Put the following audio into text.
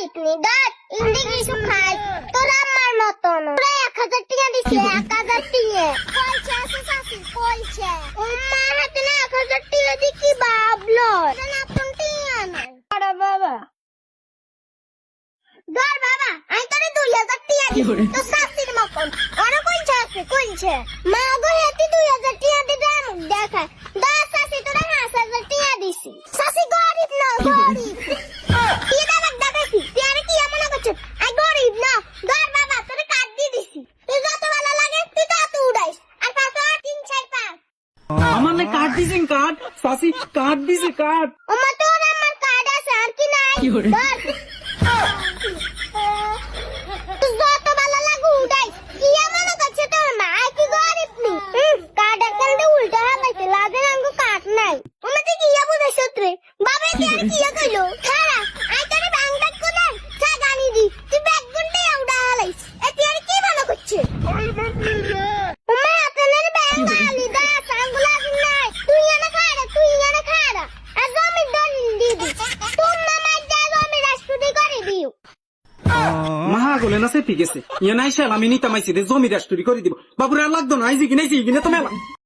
গরিব নি দেখ ইন্দি কিছু খাই তোর আমার মতন তোরা 1000 টাকা দিছি 1000 টাকা কইছে আছে শাসি কইছে উম্মা হাতে না 1000 টাকা দি কি ভাবলো না তুমি টিয়া নাই আরে বাবা ধর বাবা আমি তোরে 2000 টাকা দিছি তো শাসির মতন আরে কইছে আছে কইছে মা গো হেতি 2000 টাকা দি দাম দেখা দা শাসি তোরা 5000 টাকা দিছি শাসি গরিব না গরিব কি দাম দেখাইছি তুই কি এমন করছ আই গরিব না ধর বাবা তোরে কাট দি দিছি তুই যত ভালো লাগে তুই তত উড়াইস আর পাঁচ 3 4 5 আমার না কাট দিছেন কাট সাসি কাট দিছে কাট ওমা তোর আমার কার্ড আছে আর কি নাই কি করে? ধর তুই যত ভালো লাগে উড়াইস কি এমন করছ তোর মা আই কি গরিব নি কার্ডের কান্দে উল্টা হালাইতে লাগে আঙ্গু কাট নাই ওমা তুই কি বুঝাইছ রে বাবা তুই আর কি কইলো খারা আই তোরে ব্যাংকাট কোনা জাগানি দি তুই ব্যাগ গুন্ডে উড়া হালাইস এ তুই আর কি ভালো করছিস ওমা আপনার ব্যাংক আলি দা সাঙ্গুলা নাই তুই এনে খাড়া আর জমি দলিল দিবি তুই মামার যা জমি রাষ্ট্রপতি করে দিও মাহা গলে না সে ঠিক আছে ইয়া নাই শাল আমি নিতামাইছি দে জমি রাষ্ট্রী করে দিব বাবুরা লাগতো না আইজি কিনাইছি কিনে তো মেলা